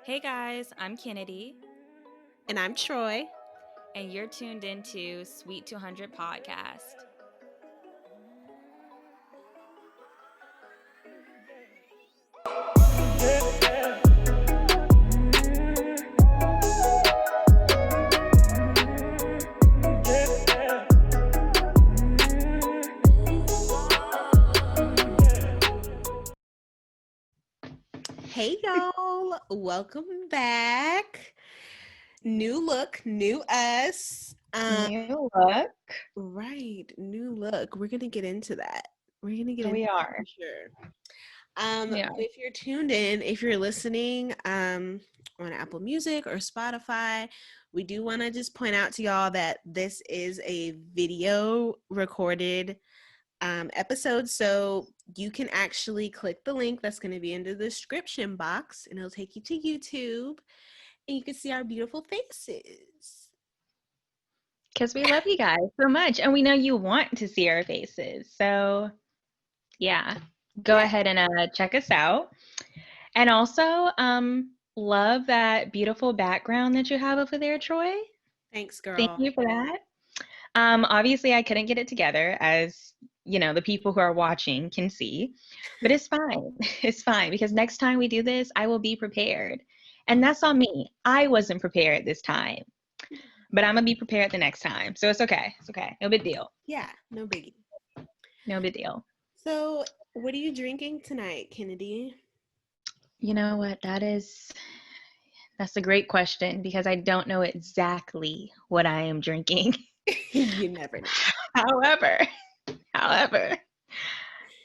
Hey guys, I'm Kennedy, And I'm Troy. and you're tuned into Sweet 200 Podcast. Hey, y'all. Welcome back. New look, new us. New look. Right, new look. We're going to get into that. We're going to get into We that are. for sure. Yeah. But if you're tuned in, if you're listening on Apple Music or Spotify, we do want to just point out to y'all that this is a video recorded episode. So you can actually click the link that's going to be in the description box and it'll take you to YouTube and you can see our beautiful faces. Because we love you guys so much. And we know you want to see our faces. So, yeah. Go ahead and check us out. And also, love that beautiful background that you have over there, Troy. Thanks, Thank girl. you for that. Obviously, I couldn't get it together, as the people who are watching can see, but it's fine. It's fine because next time we do this, I will be prepared. And that's on me. I wasn't prepared this time, but I'm gonna be prepared the next time. So it's okay. It's okay. No big deal. Yeah, no biggie. No big deal. So, what are you drinking tonight, Kennedy? You know what? That's a great question because I don't know exactly what I am drinking. You never know. However, however,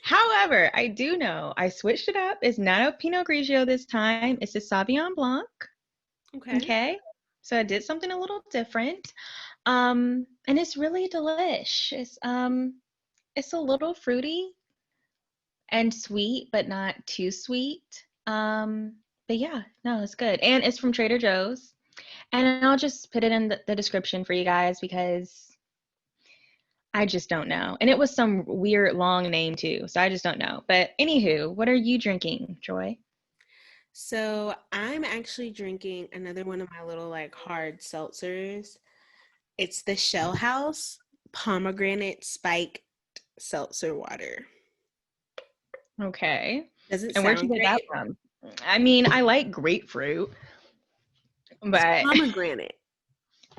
However, I do know I switched it up. It's not a Pinot Grigio this time. It's a Sauvignon Blanc. Okay. Okay. So I did something a little different. And it's really delish. It's a little fruity and sweet, but not too sweet. But yeah, no, it's good. And it's from Trader Joe's. And I'll just put it in the description for you guys because I just don't know. And it was some weird long name too. So I just don't know. But anywho, what are you drinking, Joy? So, I'm actually drinking another one of my little like hard seltzers. It's the Shell House pomegranate spike seltzer water. Okay. Doesn't And where'd you sound get that great. from? I mean, I like grapefruit, It's but pomegranate.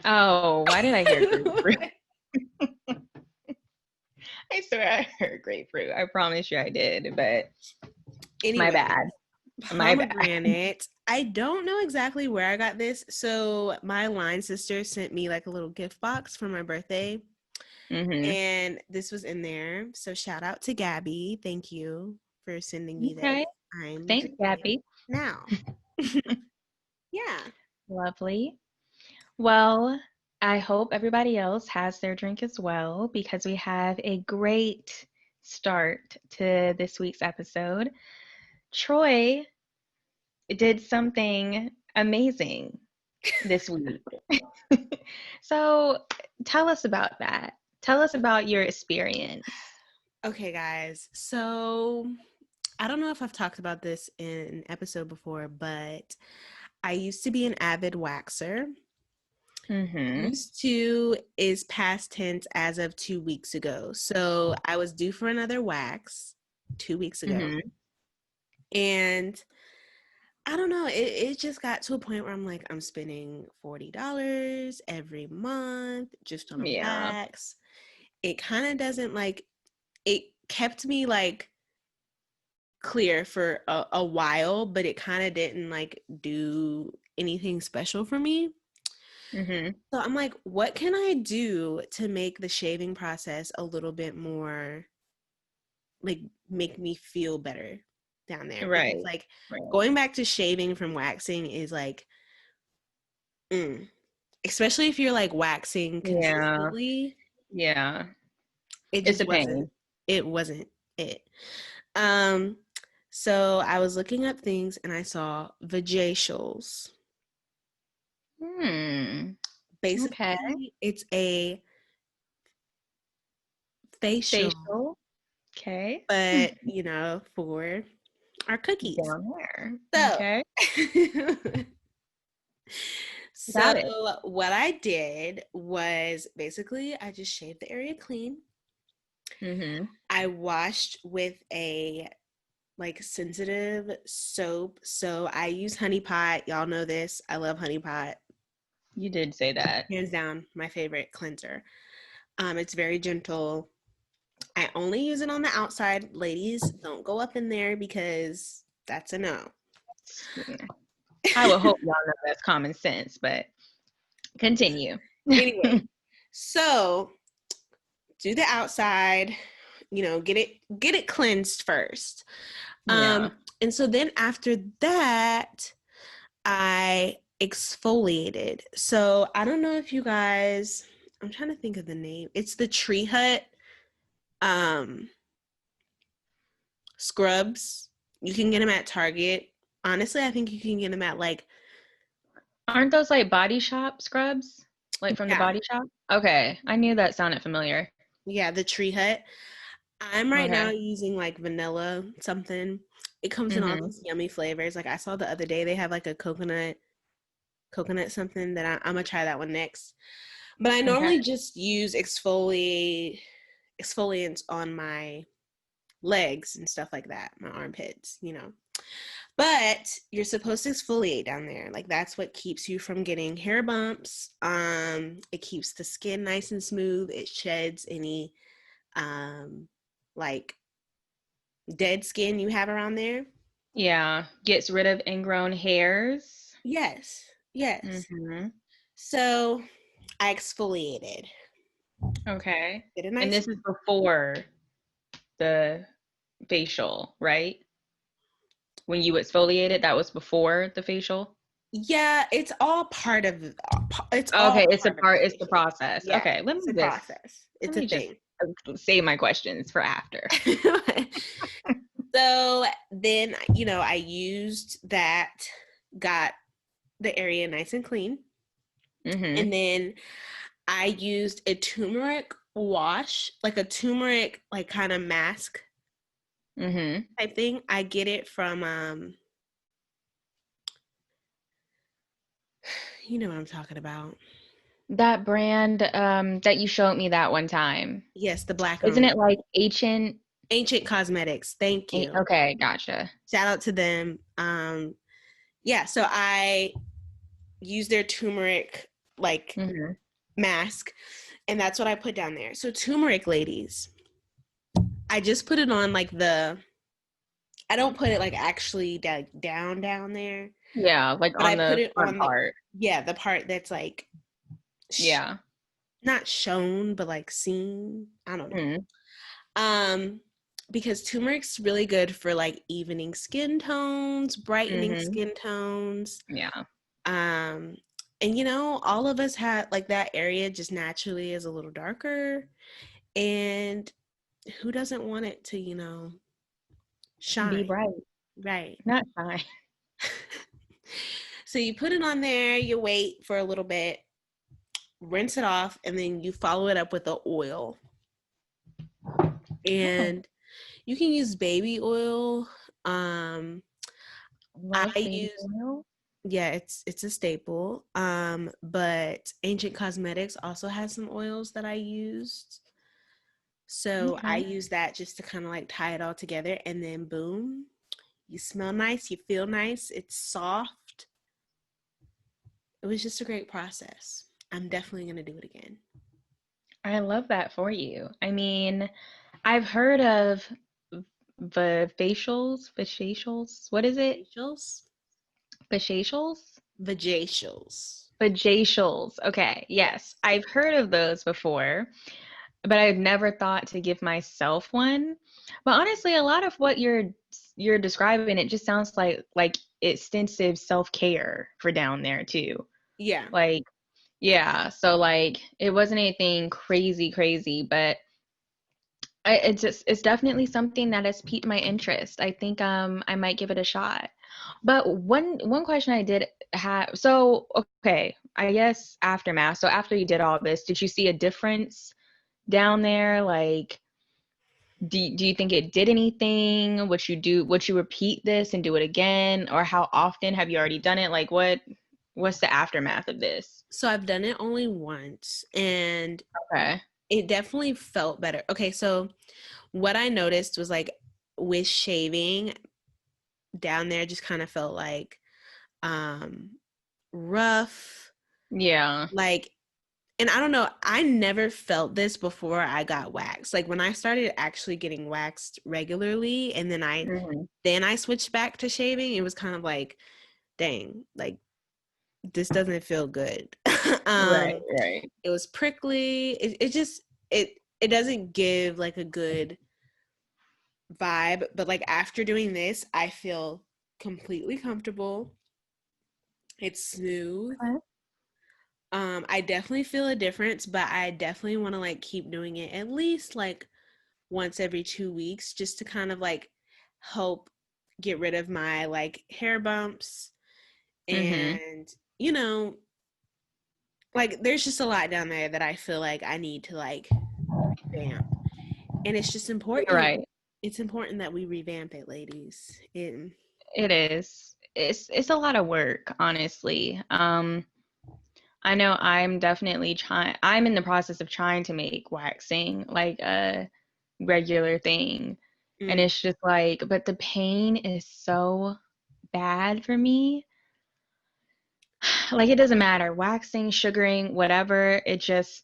oh, why did I hear grapefruit? I swear I heard grapefruit. I promise you I did, but my Anyway, bad. My bad. pomegranate. I don't know exactly where I got this. So my line sister sent me like a little gift box for my birthday, Mm-hmm. and this was in there. So shout out to Gabby. Thank you for sending me this. Okay. I'm Thanks, drinking it Gabby. now. Yeah. Lovely. Well, I hope everybody else has their drink as well because we have a great start to this week's episode. Troy did something amazing this week. So tell us about that. Tell us about your experience. Okay, guys. So I don't know if I've talked about this in an episode before, but I used to be an avid waxer. Mm-hmm. Used to is past tense as of 2 weeks ago. So I was due for another wax 2 weeks ago. Mm-hmm. And I don't know, it just got to a point where I'm like, I'm spending $40 every month just on a Yeah. wax. It kind of doesn't like, it kept me like clear for a while, but it kind of didn't like do anything special for me. Mm-hmm. So I'm like, what can I do to make the shaving process a little bit more like make me feel better down there? Because Right. like Right. going back to shaving from waxing is like, especially if you're like waxing Yeah. consistently, Yeah. it It's just a pain. wasn't it. Um, so I was looking up things and I saw vajacials. Hmm. Okay. Basically, it's a facial, Facial. Okay. but for our cookies. Down there. So, Okay. so Got it. what I did was basically I just shaved the area clean. Mm-hmm. I washed with a like sensitive soap. So I use Honey Pot. Y'all know this. I love Honey Pot. You did say that. Hands down, my favorite cleanser. It's very gentle. I only use it on the outside. Ladies, don't go up in there because that's a no. I would hope y'all know that's common sense, but continue. Anyway, so do the outside, get it cleansed first. Yeah. And so then after that, I exfoliated. So I don't know if you guys, I'm trying to think of the name. It's the Tree Hut scrubs. You can get them at Target. Honestly, I think you can get them at like, Aren't those like Body Shop scrubs? Like from the yeah, Body Shop? Okay. I knew that sounded familiar. yeah, the Tree Hut. I'm right now Okay. using like vanilla something. It comes in all Mm-hmm. these yummy flavors. Like I saw the other day they have like a coconut something that I'm gonna try that one next. But I Okay. normally just use exfoliants on my legs and stuff like that, my armpits. But you're supposed to exfoliate down there. Like that's what keeps you from getting hair bumps. It keeps the skin nice and smooth. It sheds any like dead skin you have around there. Yeah. Gets rid of ingrown hairs. Yes. Yes. Mm-hmm. So I exfoliated. Okay. Did a And nice. this is before the facial, right? When you exfoliated, that was before the facial? Yeah, it's all part of it's all Okay, it's a part of the part, it's the facial. process. Yeah, Okay, it's a process. let It's a me just thing. save my questions for after. So then, I used that, got the area nice and clean. Mm-hmm. And then I used a turmeric wash, like a turmeric, like kind of mask Mm-hmm. type thing. I get it from, you know what I'm talking about. That brand that you showed me that one time. Yes, the black Isn't it owned. like Ancient? Ancient Cosmetics. Thank you. Okay, gotcha. Shout out to them. Yeah, so I use their turmeric like Mm-hmm. mask, and that's what I put down there. So turmeric, ladies, I just put it on like I don't put it like actually down there, Yeah, like but I on put the it front on part. the part that's like Yeah. not shown but like seen. I don't know. Mm-hmm. Um, because turmeric's really good for like evening skin tones, brightening Mm-hmm. skin tones. Yeah. Um, and all of us had like that area just naturally is a little darker. And who doesn't want it to, Be shine? bright. Right. Not fine. So you put it on there, you wait for a little bit, rinse it off, and then you follow it up with the oil. Oh, And you can use baby oil. love I baby use oil. Yeah, it's a staple. But Ancient Cosmetics also has some oils that I used. So I Okay. use that just to kind of like tie it all together, and then boom, you smell nice, you feel nice, it's soft. It was just a great process. I'm definitely gonna do it again. I love that for you. I mean, I've heard of facials. What is it? Facials, Facials? vajacials. Vajacials. Okay, yes. Yes. I've heard of those before, but I've never thought to give myself one. But honestly, a lot of what you're describing, it just sounds like extensive self-care for down there too. Yeah. Like, yeah, so like it wasn't anything crazy, crazy, but it's definitely something that has piqued my interest. I think I might give it a shot. But one question I did have, so okay, I guess aftermath. So after you did all this, did you see a difference down there? Like, Do you think it did anything? Would you repeat this and do it again? Or how often have you already done it? Like what's the aftermath of this? So I've done it only once, and Okay. it definitely felt better. Okay, so what I noticed was like with shaving down there just kind of felt like rough, Yeah. like, and I don't know, I never felt this before I got waxed. Like when I started actually getting waxed regularly and Hmm. then I switched back to shaving, it was kind of like, dang, like this doesn't feel good. Right, um right. it was prickly. It just it doesn't give like a good vibe, but like after doing this, I feel completely comfortable. It's smooth. Okay. I definitely feel a difference, but I definitely want to like keep doing it at least like once every 2 weeks just to kind of like help get rid of my like hair bumps Mm-hmm. and you know, like there's just a lot down there that I feel like I need to like revamp. And it's just You're important. right. It's important that we revamp it, ladies. It is. It's a lot of work, honestly. I know I'm in the process of trying to make waxing like a regular thing. And Mm, it's just like, but the pain is so bad for me. Like it doesn't matter, waxing, sugaring, whatever, it just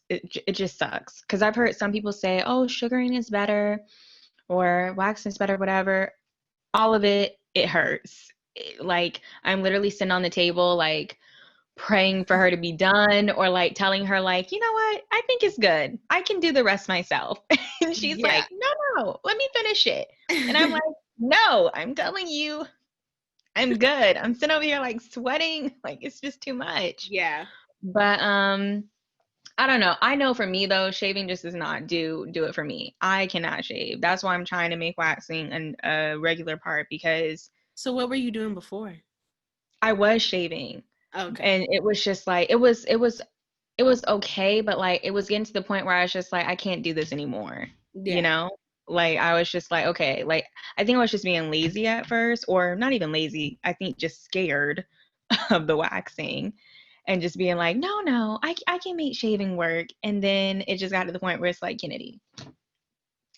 sucks. Because I've heard some people say, oh, sugaring is better or waxing is better, whatever. All of it hurts. Like I'm literally sitting on the table like praying for her to be done or like telling her like, you know what, I think it's good, I can do the rest myself. And she's yeah. like, no, let me finish it. And I'm like, no, I'm telling you, I'm good. I'm sitting over here like sweating, like it's just too much. Yeah. But I don't know. I know for me though, shaving just does not do it for me. I cannot shave. That's why I'm trying to make waxing a regular part because So what were you doing before? I was shaving Okay. and it was just like it was okay, but like it was getting to the point where I was just like I can't do this anymore. You Yeah. know? Like I was just like okay, like I think I was just being lazy at first or not even lazy. I think just scared of the waxing and just being like, no, I can make shaving work. And then it just got to the point where it's like, Kennedy,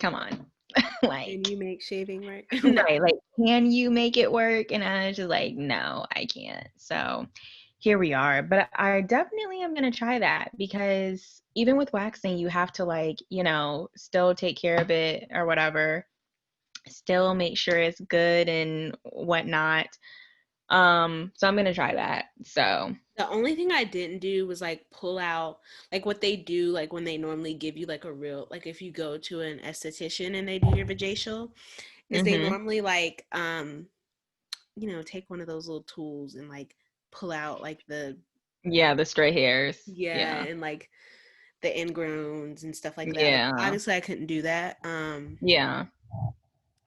come on. Can Like, you make shaving work? No. right. Like, can you make it work? And I was just like, no, I can't. So here we are. But I definitely am going to try that because even with waxing, you have to like, still take care of it or whatever, still make sure it's good and whatnot. So I'm going to try that. So, The only thing I didn't do was like pull out like what they do like when they normally give you like a real like if you go to an esthetician and they do your vajacial is they mhm. normally like take one of those little tools and like pull out like the Yeah, the stray hairs. yeah Yeah. and like the ingrowns and stuff like that. Like Yeah. obviously I couldn't do that. Yeah.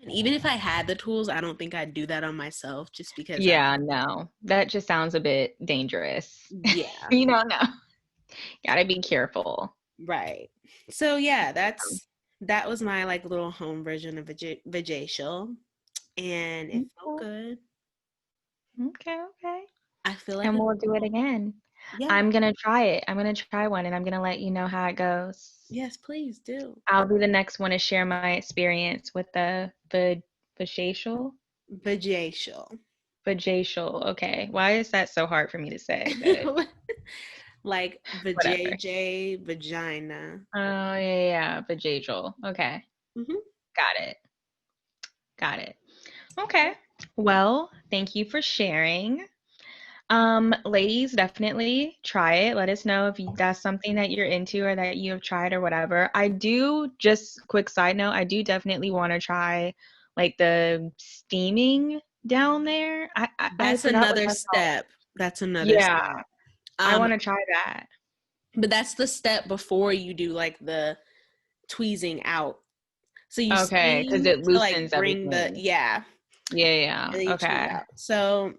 And even if I had the tools, I don't think I'd do that on myself just because I Yeah, no. That just sounds a bit dangerous. yeah, No. Gotta be careful. right. So yeah, that was my like little home version of vajacial and it felt Okay. good. Okay. I feel like And a we'll do it girl. again. Yeah. I'm gonna try it. I'm gonna try one and I'm gonna let you know how it goes. Yes, please do. I'll be the next one to share my experience with the facial. Vajacial. Vajacial. Okay. Why is that so hard for me to say? But Like whatever. vajayjay, vagina. Oh yeah. Vajacial. Okay. Hmm. Got it. Got it. Okay. Well, thank you for sharing. Ladies, definitely try it. Let us know if that's something that you're into or that you have tried or whatever. I do, just quick side note, I do definitely want to try like the steaming down there. I That's forgot what another that's called. step. That's another Yeah, step. I Um, want to try that. but that's the step before you do like the tweezing out. So you Okay, because steam it to like loosens bring the everything. yeah, Yeah. and then you tweeze Okay. out. So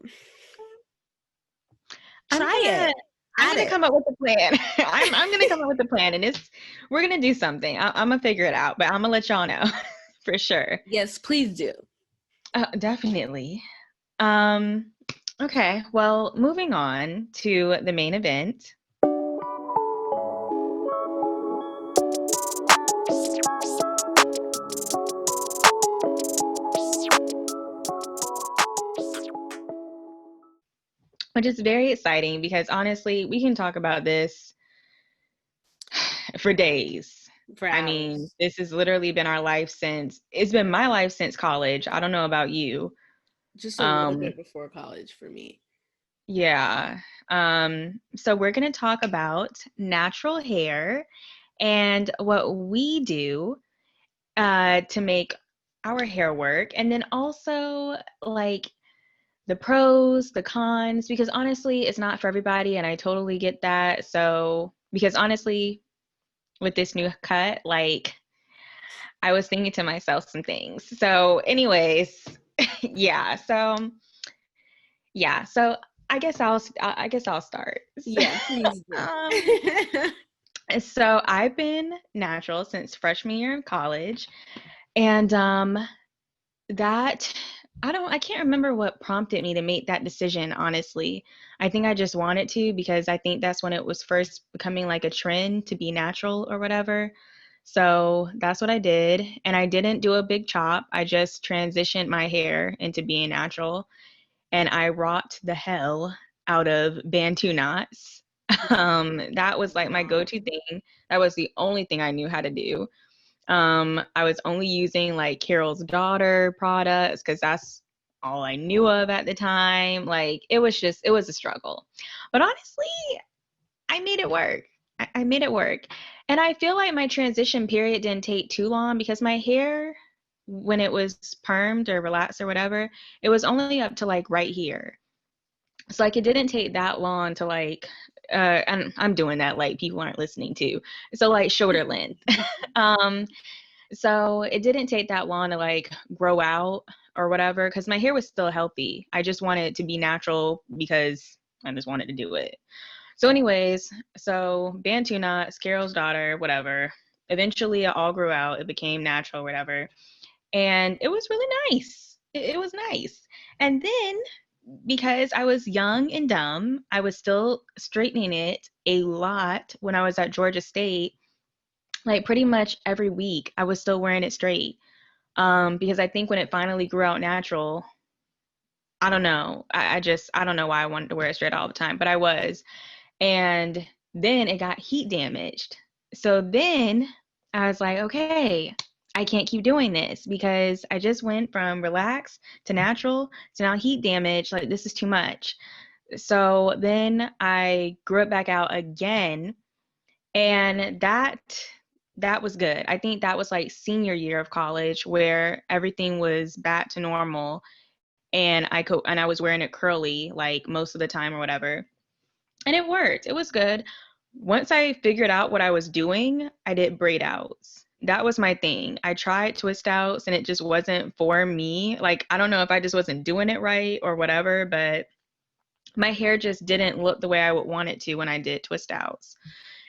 I'm try gonna it. I'm Add gonna it. come up with a plan. I'm gonna come up with a plan, and we're gonna do something. I'm gonna figure it out, but I'm gonna let y'all know. for sure. Yes, please do. Definitely. Okay, well, moving on to the main event. Which is very exciting because honestly, we can talk about this for days. For I mean, hours. this has literally been our life since, it's been my life since college. I don't know about you. Just a little Um, bit before college for me. yeah. So we're going to talk about natural hair and what we do to make our hair work. And then also like the pros, the cons, because honestly, it's not for everybody. And I totally get that. So, because honestly, with this new cut, like I was thinking to myself some things. So, anyways, yeah. So I guess I'll start. Yeah, please do. um, so I've been natural since freshman year of college, and that I can't remember what prompted me to make that decision, honestly. I think I just wanted to because I think that's when it was first becoming like a trend to be natural or whatever. So that's what I did. And I didn't do a big chop. I just transitioned my hair into being natural and I rocked the hell out of Bantu knots. That was like my Wow. go-to thing. That was the only thing I knew how to do. I was only using like Carol's Daughter products because that's all I knew of at the time. Like it was a struggle. But honestly, I made it work. I made it work. And I feel like my transition period didn't take too long because my hair, when it was permed or relaxed or whatever, it was only up to like right here. So like it didn't take that long to like and I'm doing that like people aren't listening to. So like shoulder length. um so it didn't take that long to like grow out or whatever because my hair was still healthy. I just wanted it to be natural because I just wanted to do it. So, anyways, so Bantu knots, Carol's Daughter, whatever. Eventually, it all grew out. It became natural, whatever. And it was really nice. It was nice. And then, because I was young and dumb, I was still straightening it a lot when I was at Georgia State. Like pretty much every week, I was still wearing it straight. Because I think when it finally grew out natural, I don't know. I don't know why I wanted to wear it straight all the time, but I was. And then it got heat damaged. So then I was like, okay, I can't keep doing this because I just went from relaxed to natural to now heat damage. Like, this is too much. So then I grew it back out again. And that was good. I think that was like senior year of college where everything was back to normal and I was wearing it curly like most of the time or whatever. And it worked. It was good. Once I figured out what I was doing, I did braid outs. That was my thing. I tried twist outs and it just wasn't for me. Like, I don't know if I just wasn't doing it right or whatever, but my hair just didn't look the way I would want it to when I did twist outs.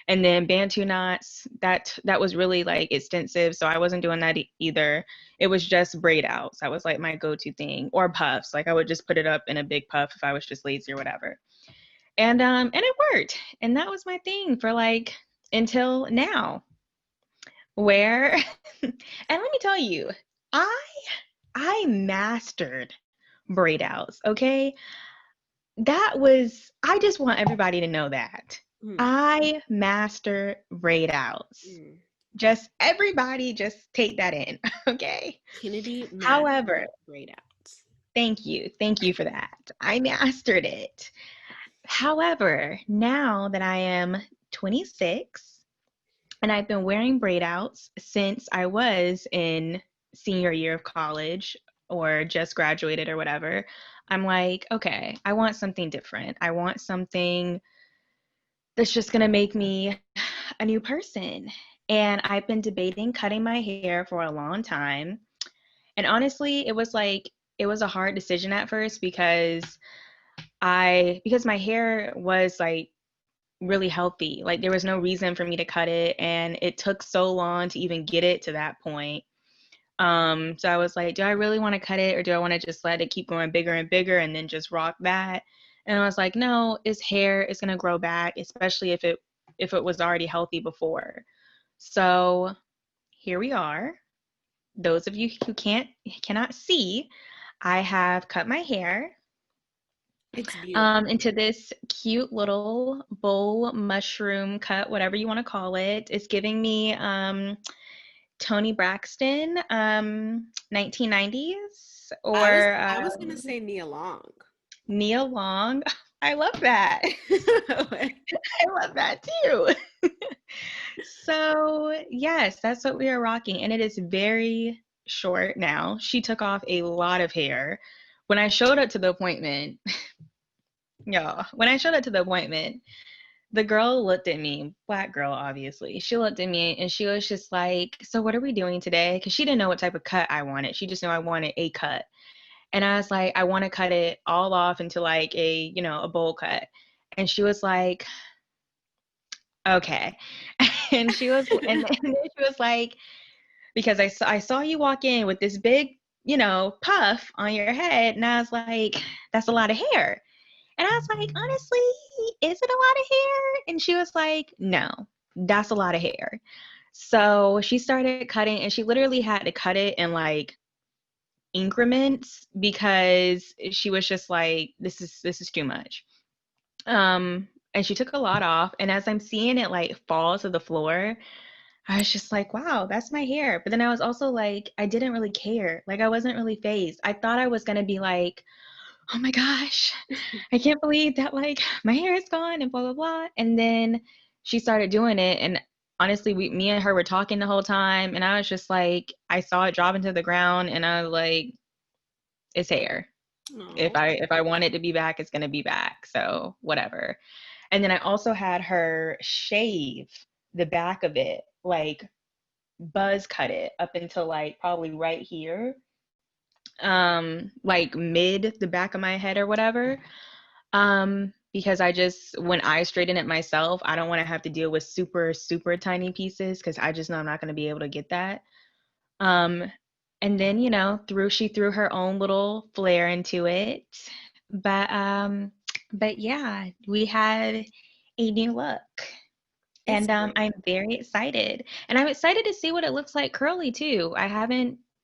And then Bantu knots, that was really like extensive, so I wasn't doing that either. It was just braid outs. That was like my go-to thing, or puffs. Like I would just put it up in a big puff if I was just lazy or whatever. And it worked. And that was my thing for like until now. Where and let me tell you, I I mastered braid outs, okay? I just want everybody to know that. Mm. I master braid outs. Mm. Just everybody just take that in, okay? Kennedy However, mastered braid outs. thank you. Thank you for that. I mastered it. However, now that I am 26 and I've been wearing braid outs since I was in senior year of college or just graduated or whatever, I'm like, okay, I want something different. I want something that's just going to make me a new person. And I've been debating cutting my hair for a long time. And honestly, it was a hard decision at first because my hair was like really healthy. Like there was no reason for me to cut it and it took so long to even get it to that point. So I was like, do I really want to cut it, or do I want to just let it keep growing bigger and bigger and then just rock that? And I was like, no, it's hair. It's gonna grow back, especially if it was already healthy before. So here we are. Those of you who cannot see, I have cut my hair It's beautiful. into this cute little bowl mushroom cut, whatever you want to call it. It's giving me Tony Braxton, 1990s, or I was gonna say Nia Long. Nia Long. I love that. I love that too. So, yes, that's what we are rocking. And it is very short now. She took off a lot of hair. When I showed up to the appointment, y'all, when I showed up to the appointment, the girl looked at me, black girl, obviously. She looked at me and she was just like, so what are we doing today? Because she didn't know what type of cut I wanted. She just knew I wanted a cut. And I was like, I want to cut it all off into like a bowl cut. And she was like, okay. And then she was like, because I saw you walk in with this big, puff on your head. And I was like, that's a lot of hair. And I was like, honestly, is it a lot of hair? And she was like, no, that's a lot of hair. So she started cutting, and she literally had to cut it in like increments because she was just like, this is too much. And she took a lot off. And as I'm seeing it like fall to the floor, I was just like, wow, that's my hair. But then I was also like, I didn't really care. Like, I wasn't really phased. I thought I was going to be like, oh my gosh, I can't believe that like my hair is gone and blah, blah, blah. And then she started doing it. And honestly, me and her were talking the whole time. And I was just like, I saw it drop into the ground and I was like, it's hair. If Aw. I want it to be back, it's going to be back. So whatever. And then I also had her shave the back of it, like buzz cut it up until like probably right here, like mid the back of my head or whatever. Because when I straighten it myself, I don't want to have to deal with super, super tiny pieces because I just know I'm not going to be able to get that. Um, and then, she threw her own little flair into it. But yeah, we had a new look. It's And great. I'm very excited. And I'm excited to see what it looks like curly too.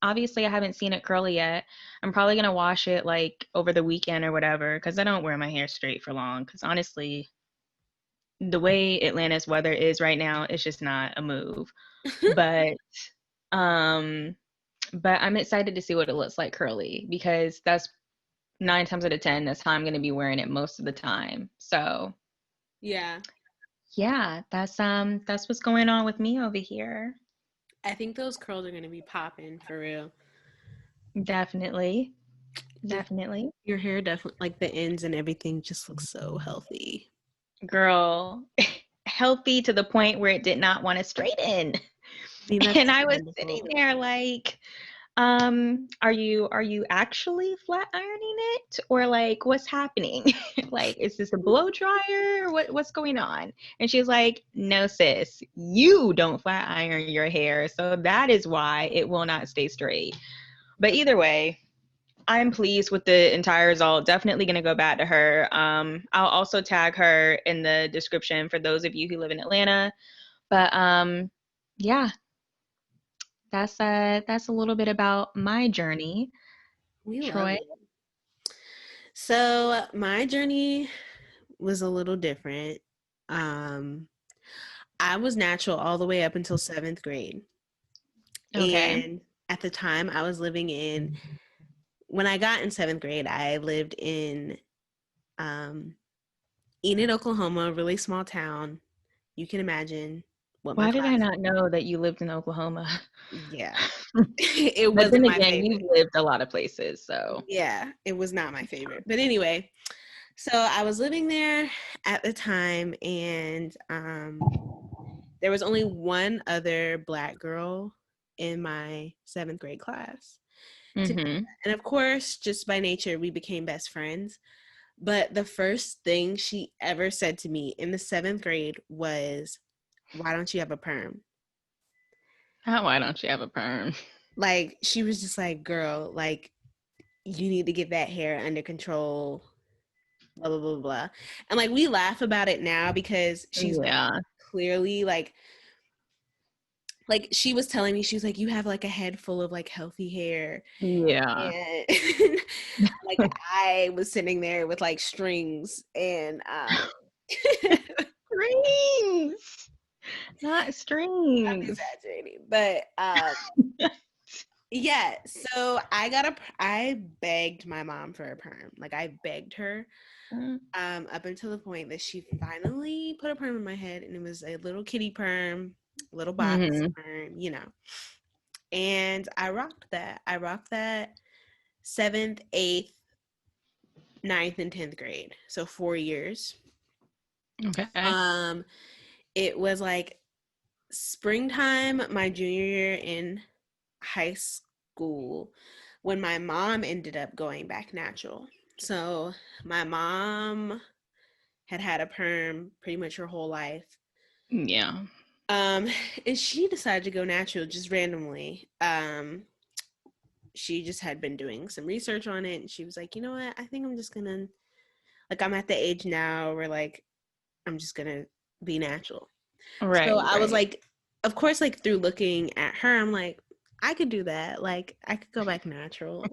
Obviously, I haven't seen it curly yet. I'm probably going to wash it like over the weekend or whatever because I don't wear my hair straight for long. Because honestly, the way Atlanta's weather is right now, it's just not a move. But, um, but I'm excited to see what it looks like curly because that's 9 times out of 10, that's how I'm going to be wearing it most of the time. So Yeah. yeah, that's what's going on with me over here. I think those curls are gonna be popping for real. Definitely. Your Definitely. your hair definitely, like the ends and everything, just looks so healthy. Girl, healthy to the point where it did not want to straighten. I mean, And that's I was sitting wonderful. there like, are you actually flat ironing it? Or like what's happening? Like, is this a blow dryer? What's going on? And she's like, no, sis, you don't flat iron your hair. So that is why it will not stay straight. But either way, I'm pleased with the entire result. Definitely going to go back to her. I'll also tag her in the description for those of you who live in Atlanta. But yeah, that's a little bit about my journey. We love Troy. it. So my journey was a little different. Um, I was natural all the way up until 7th grade. Okay. And at the time I was when I got in 7th grade, I lived in um, Enid, Oklahoma, a really small town. You can imagine what my Why did I class, not know that you lived in Oklahoma? yeah, it But wasn't then my again, you've favorite. lived a lot of places, so. Yeah, it was not my favorite. But anyway, so I was living there at the time, and there was only one other Black girl in my 7th grade class. Mm-hmm. And of course, just by nature, we became best friends. But the first thing she ever said to me in the 7th grade was, "Why don't you have a perm?" Why don't you have a perm? like she was just like, girl, like you need to get that hair under control, blah blah blah blah. And like we laugh about it now because she's Yeah. clearly like she was telling me, she was like, you have like a head full of like healthy hair. Yeah. And like I was sitting there with like strings and Strings, not I'm strings. exaggerating, but yeah, so I begged my mom for a perm. Like I begged her up until the point that she finally put a perm in my head, and it was a little kitty perm, little box Mm-hmm. perm, and I rocked that. I rocked that 7th, 8th, 9th, and 10th grade. So 4 years. Okay. It was like springtime my junior year in high school when my mom ended up going back natural. So my mom had had a perm pretty much her whole life. Yeah. Um, and she decided to go natural just randomly. She just had been doing some research on it, and she was like, you know what? I think I'm just gonna, like, I'm at the age now where like I'm just gonna be natural. So Right. I was Right. like, of course, like through looking at her, I'm like, I could do that. Like I could go back natural.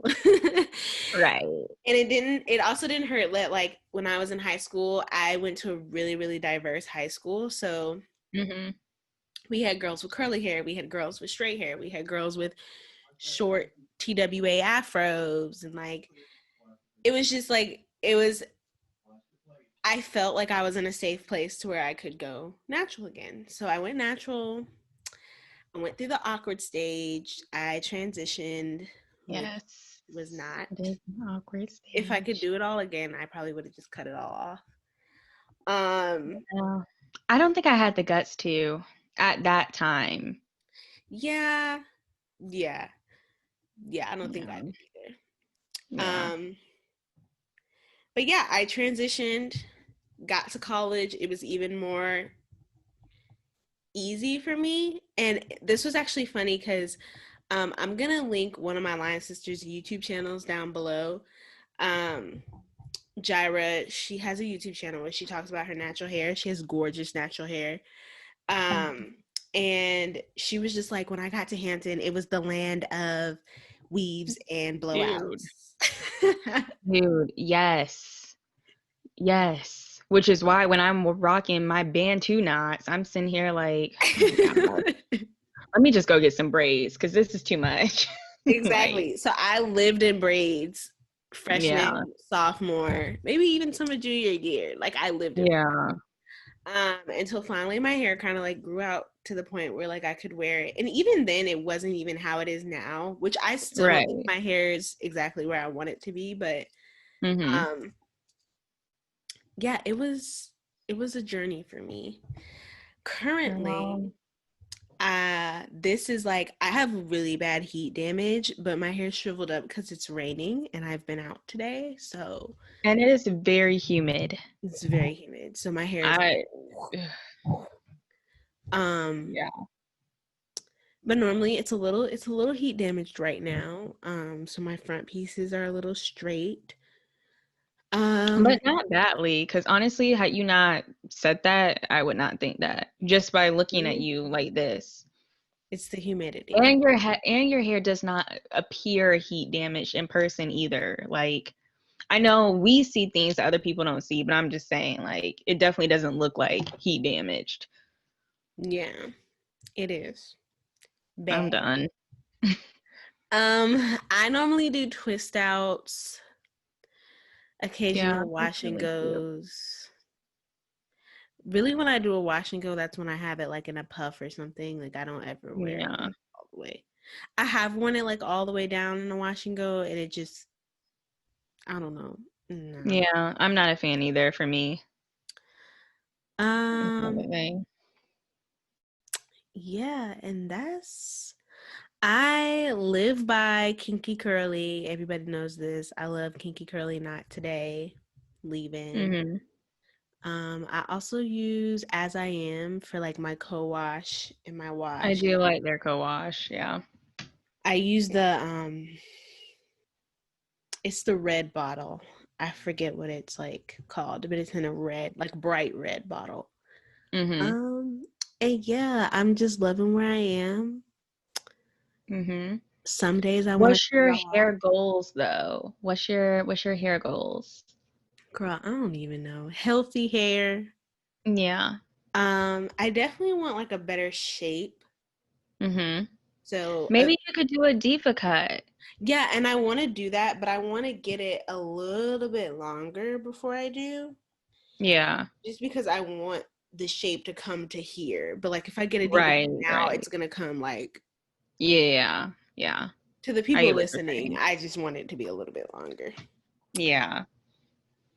Right. And it also didn't hurt that like when I was in high school, I went to a really, really diverse high school. So Mm-hmm. we had girls with curly hair, we had girls with straight hair, we had girls with short TWA afros, and like it was just like I felt like I was in a safe place to where I could go natural again. So I went natural. I went through the awkward stage. I transitioned, which Yes. was not. It is an awkward If I could stage. do it all again, I probably would have just cut it all off. Yeah. I don't think I had the guts to at that time. Yeah, yeah, yeah. I don't think I Yeah. did either. Yeah. But yeah, I transitioned, got to college. It was even more easy for me, and this was actually funny because I'm gonna link one of my line sisters' YouTube channels down below. Um, Jira, she has a YouTube channel where she talks about her natural hair. She has gorgeous natural hair. Um, and she was just like, when I got to Hampton, it was the land of weaves and Dude. blowouts. Dude, yes. Yes. Which is why when I'm rocking my Bantu knots, I'm sitting here like, oh my God, let me just go get some braids because this is too much. Like, Exactly. So I lived in braids yeah. freshman, sophomore, maybe even some of junior year. Like I lived in Yeah. until finally my hair kind of like grew out to the point where like I could wear it. And even then it wasn't even how it is now, which I still don't think Right. my hair is exactly where I want it to be, but Mm-hmm. um yeah, it was a journey for me. Currently, Well, this is like I have really bad heat damage, but my hair shriveled up because it's raining and I've been out today, so and it is very humid. it's very humid. So my hair is I, um yeah. but normally it's a little heat damaged right now. So my front pieces are a little straight. Um But not badly, because honestly, had you not said that, I would not think that just by looking at you like this. it's the humidity. And your hair does not appear heat damaged in person either. Like I know we see things that other people don't see, but I'm just saying, like, it definitely doesn't look like heat damaged. Yeah, it is. I'm Bad. done. I normally do twist outs, Yeah, occasional that's wash and really cute. goes. Really, when I do a wash and go, that's when I have it like in a puff or something. Like I don't ever wear it Yeah. like all the way. I have worn it like all the way down in a wash and go, and it just I don't know. No. Yeah, I'm not a fan either for me. It's not Um. a thing. Yeah, and that's I live by Kinky Curly. Everybody knows this. I love Kinky Curly. Not today. Leave in. Hmm. I also use As I Am for like my co-wash and my I wash. do like their co-wash. Yeah. I use the it's the red bottle. I forget what it's like called, but it's in a red, like bright red bottle. Mm-hmm. Um, and yeah, I'm just loving where I am. Mm-hmm. Some days I want to What's cut it your all off. hair goals though? What's your hair goals? Girl, I don't even know. Healthy hair. Yeah. I definitely want like a better shape. Mm-hmm. So, Maybe you could do a diva cut. yeah, and I want to do that, but I want to get it a little bit longer before I do, Yeah. just because I want the shape to come to here. But like if I get a diva Right, now, right. it's gonna come like Yeah. Yeah. to the I people get what you're listening. saying. I just want it to be a little bit longer. Yeah.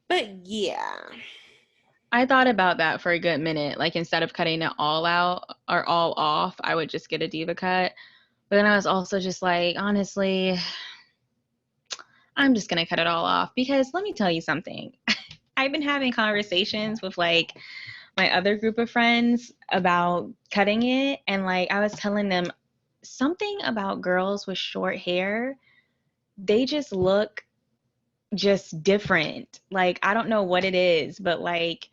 But yeah. I thought about that for a good minute. Like instead of cutting it all out or all off, I would just get a diva cut. But then I was also just like, honestly, I'm just gonna cut it all off because let me tell you something. I've been having conversations with like my other group of friends about cutting it, and like I was telling them something about girls with short hair, they just look just different. Like I don't know what it is, but like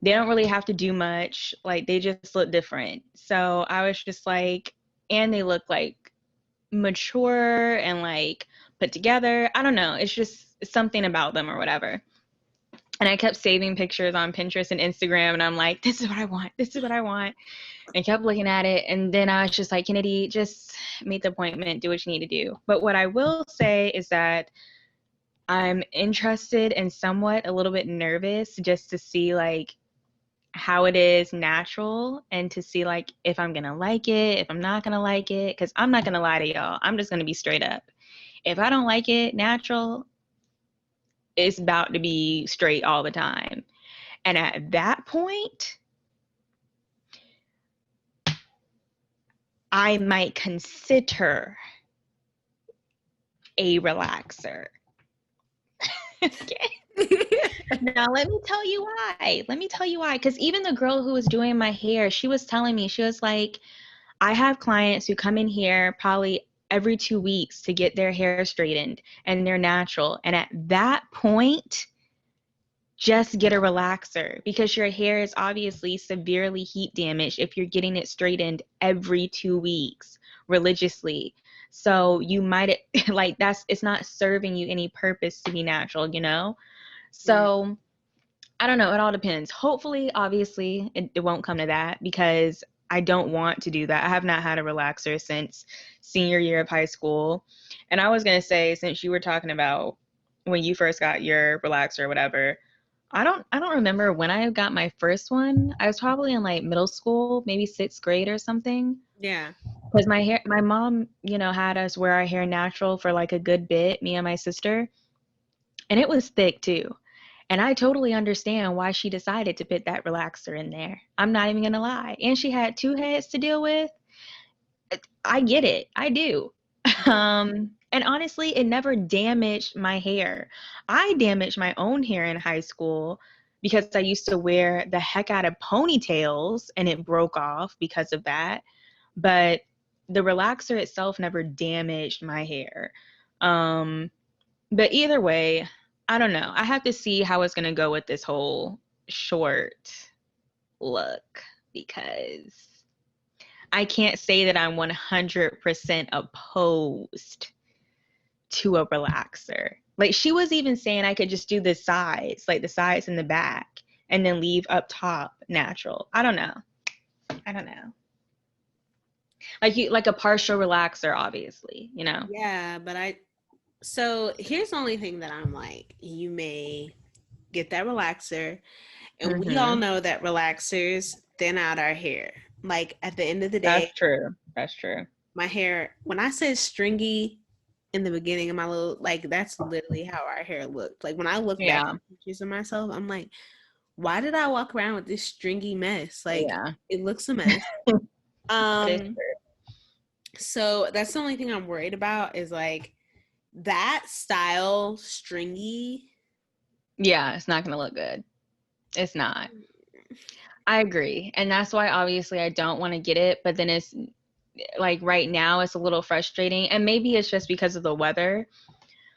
they don't really have to do much. Like they just look different. So I was just like, and they look like mature and like put together. I don't know. It's just something about them or whatever. And I kept saving pictures on Pinterest and Instagram, and I'm like, this is what I want. This is what I want. And kept looking at it. And then I was just like, Kennedy, just make the appointment, do what you need to do. But what I will say is that I'm interested and somewhat a little bit nervous just to see like how it is natural and to see like if I'm gonna like it, if I'm not gonna like it. Because I'm not gonna lie to y'all. I'm just gonna be straight up. If I don't like it natural, it's about to be straight all the time. And at that point, I might consider a relaxer. Okay. Now, let me tell you why. Let me tell you why. Because even the girl who was doing my hair, she was telling me, she was like, I have clients who come in here probably every 2 weeks to get their hair straightened and they're natural. And at that point, just get a relaxer because your hair is obviously severely heat damaged if you're getting it straightened every 2 weeks religiously. So you might like that's it's not serving you any purpose to be natural, you know? Mm. So I don't know. It all depends. Hopefully, obviously, it won't come to that because I don't want to do that. I have not had a relaxer since senior year of high school. And I was going to say, since you were talking about when you first got your relaxer or whatever, I don't remember when I got my first one. I was probably in like middle school, maybe sixth grade or something. Yeah. Because my mom, had us wear our hair natural for like a good bit, me and my sister, and it was thick too. And I totally understand why she decided to put that relaxer in there. I'm not even gonna lie. And she had two heads to deal with. I get it. I do. And honestly, it never damaged my hair. I damaged my own hair in high school because I used to wear the heck out of ponytails and it broke off because of that. But the relaxer itself never damaged my hair. Um, but either way, I don't know. I have to see how it's going to go with this whole short look because I can't say that I'm 100% opposed to a relaxer. Like she was even saying I could just do the sides, like the sides and the back, and then leave up top natural. I don't know. I don't know. Like a partial relaxer, obviously, you know? Yeah, but so here's the only thing that I'm like, you may get that relaxer, and we all Mm-hmm. know that relaxers thin out our hair. Like at the end of the That's day, true. That's true. my hair, when I said stringy in the beginning of my little, like that's literally how our hair looked. Like when I look back Yeah. at pictures of myself, I'm like, why did I walk around with this stringy mess? Like Yeah. it looks a mess. That is Um, true. so that's the only thing I'm worried about is like that style stringy. Yeah, it's not going to look good. It's not. I agree. And that's why obviously I don't want to get it, but then it's like right now it's a little frustrating, and maybe it's just because of the weather,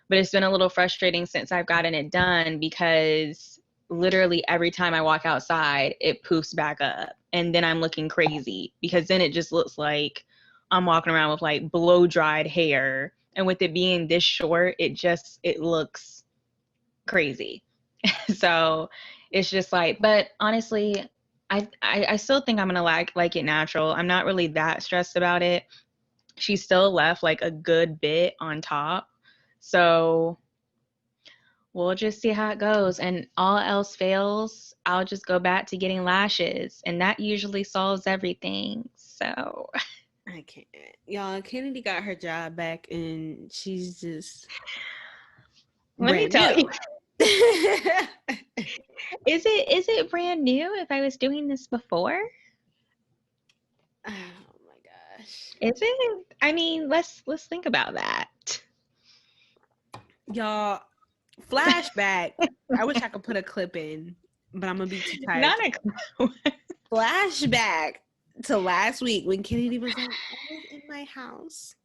but it's been a little frustrating since I've gotten it done, because literally every time I walk outside, it poofs back up, and then I'm looking crazy, because then it just looks like I'm walking around with like blow dried hair, and with it being this short, it looks crazy. So it's just like, but honestly, I still think I'm gonna like it natural. I'm not really that stressed about it. She still left like a good bit on top, so we'll just see how it goes. And all else fails, I'll just go back to getting lashes, and that usually solves everything. So I can't. Y'all, Kennedy got her job back, and she's just let me brand tell new. you, is it brand new if I was doing this before? Oh my gosh. Is it? I mean, let's think about that. Y'all, flashback. I wish I could put a clip in, but I'm gonna be too tired. Not a Flashback to last week when Kennedy was like, I was in my house.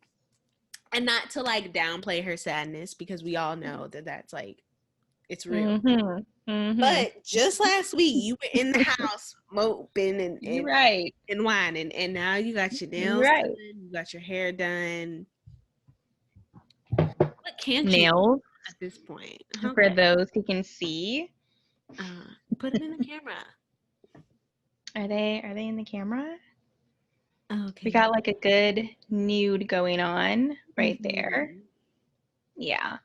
And not to like downplay her sadness, because we all know that that's like, it's real. But just last week, you were in the house moping and right. and whining, and now you got your nails Right. done, you got your hair done. What can't you Nails do at this point? for those who can see. Put them in the camera. Are they in the camera? Okay. We got like a good nude going on right there. Yeah.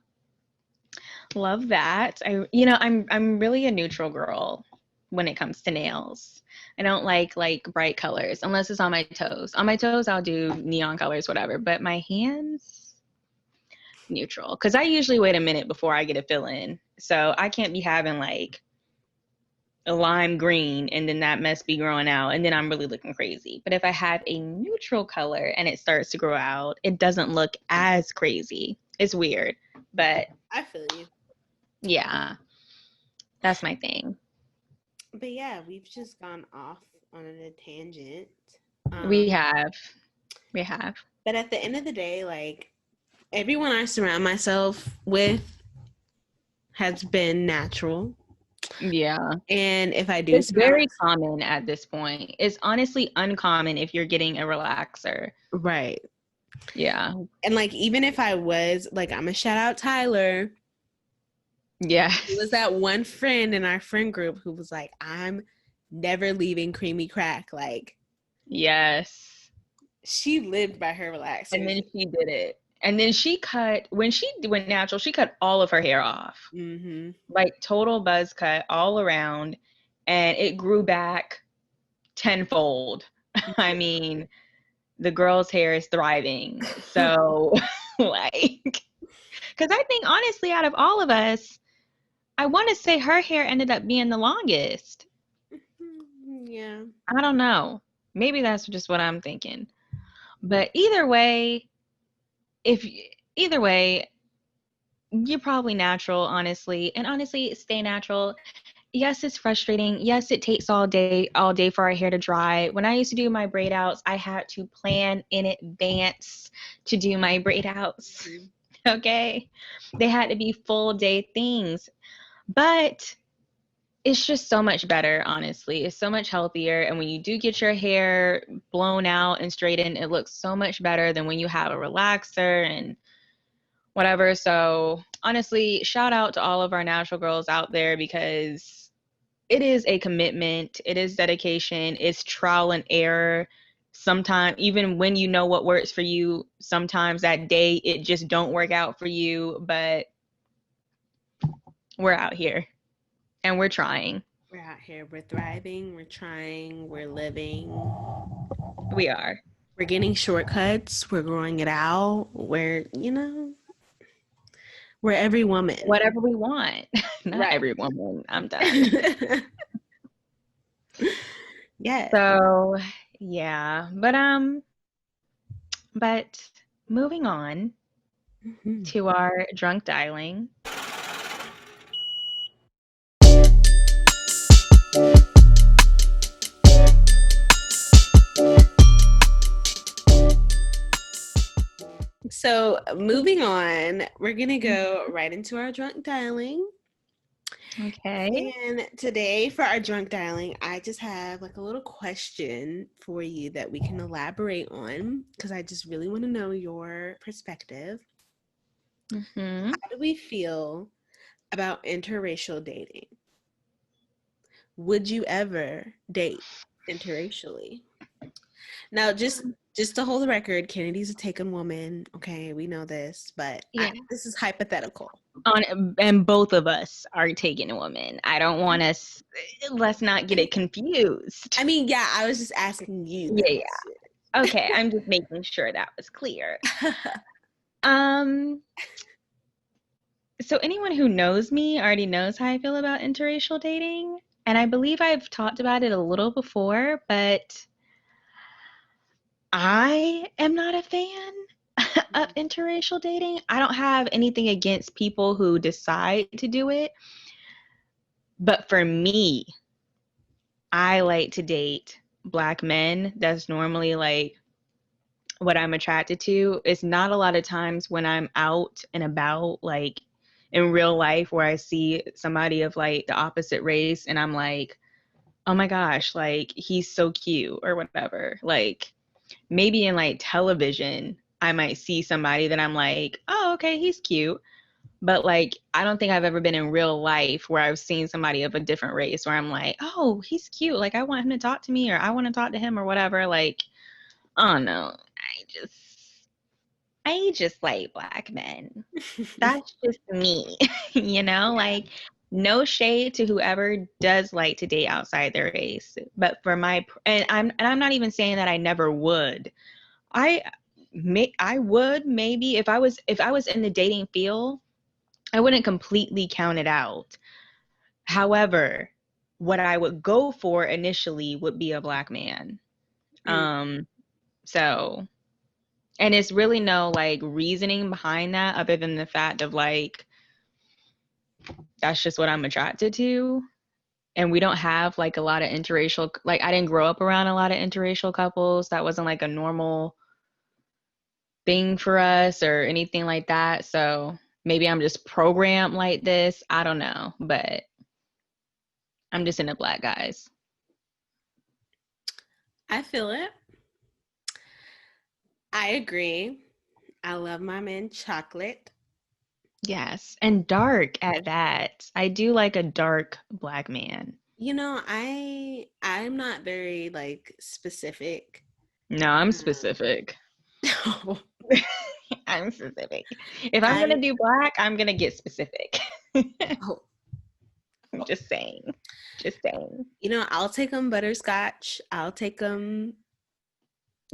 Love that. I'm really a neutral girl when it comes to nails. I don't like bright colors unless it's on my toes. On my toes, I'll do neon colors, whatever. But my hands, neutral. Because I usually wait a minute before I get a fill in. So I can't be having like a lime green and then that mess be growing out and then I'm really looking crazy. But if I have a neutral color and it starts to grow out, it doesn't look as crazy. It's weird, but I feel you. Yeah, that's my thing. But yeah, we've just gone off on a tangent. We have. But at the end of the day, like, everyone I surround myself with has been natural. Yeah. And if I do, it's very common at this point. It's honestly uncommon if you're getting a relaxer. Right. Yeah. And like, even if I was, like, I'm gonna shout out Tyler. Yeah. He was that one friend in our friend group who was like, I'm never leaving Creamy Crack. Like, yes. She lived by her relaxers. And then she did it. And then she cut, when she went natural, she cut all of her hair off. Mm-hmm. Like total buzz cut all around. And it grew back tenfold. I mean, the girl's hair is thriving. So, like, because I think, honestly, out of all of us, I want to say her hair ended up being the longest. Yeah. I don't know. Maybe that's just what I'm thinking. But either way, you're probably natural, honestly. And honestly, stay natural. Yes, it's frustrating. Yes, it takes all day for our hair to dry. When I used to do my braid outs, I had to plan in advance to do my braid outs. Okay? They had to be full day things. But it's just so much better, honestly. It's so much healthier. And when you do get your hair blown out and straightened, it looks so much better than when you have a relaxer and whatever. So honestly, shout out to all of our natural girls out there, because it is a commitment. It is dedication. It's trial and error. Sometimes, even when you know what works for you, sometimes that day it just don't work out for you. But we're out here. And we're trying. We're out here. We're thriving. We're trying. We're living. We are. We're getting shortcuts. We're growing it out. We're every woman. Whatever we want. Not every woman. I'm done. Yeah. So, yeah. But moving on to our drunk dialing. So moving on, we're gonna go right into our drunk dialing. Okay. And today for our drunk dialing, I just have like a little question for you that we can elaborate on because I just really want to know your perspective. Mm-hmm. How do we feel about interracial dating? Would you ever date interracially? Now, just to hold the record, Kennedy's a taken woman. Okay, we know this, but Yeah. this is hypothetical. And both of us are taking a woman. I don't want us. Let's not get it confused. I mean, yeah, I was just asking you the Yeah. Okay, I'm just making sure that was clear. Um. So anyone who knows me already knows how I feel about interracial dating, and I believe I've talked about it a little before, but I am not a fan of interracial dating. I don't have anything against people who decide to do it, but for me, I like to date Black men. That's normally like what I'm attracted to. It's not a lot of times when I'm out and about, like in real life, where I see somebody of like the opposite race and I'm like, oh my gosh, like he's so cute or whatever. Like maybe in like television, I might see somebody that I'm like, oh, okay, he's cute. But like, I don't think I've ever been in real life where I've seen somebody of a different race where I'm like, oh, he's cute. Like, I want him to talk to me or I want to talk to him or whatever. Like, oh no, I just like Black men. That's just me, you know? Like, no shade to whoever does like to date outside their race. But for I'm not even saying that I never would. I would maybe if I was in the dating field, I wouldn't completely count it out. However, what I would go for initially would be a Black man. Um, so, and it's really no like reasoning behind that other than the fact of like, that's just what I'm attracted to. And we don't have like a lot of interracial, like I didn't grow up around a lot of interracial couples. That wasn't like a normal thing for us or anything like that. So maybe I'm just programmed like this. I don't know, but I'm just into Black guys. I feel it. I agree. I love my men chocolate. Yes, and dark at that. I do like a dark Black man. You know, I'm not very like specific. No, I'm specific. No. I'm specific. If I'm I gonna do Black, I'm gonna get specific. oh, I'm just saying. Just saying. you know, I'll take them butterscotch. I'll take them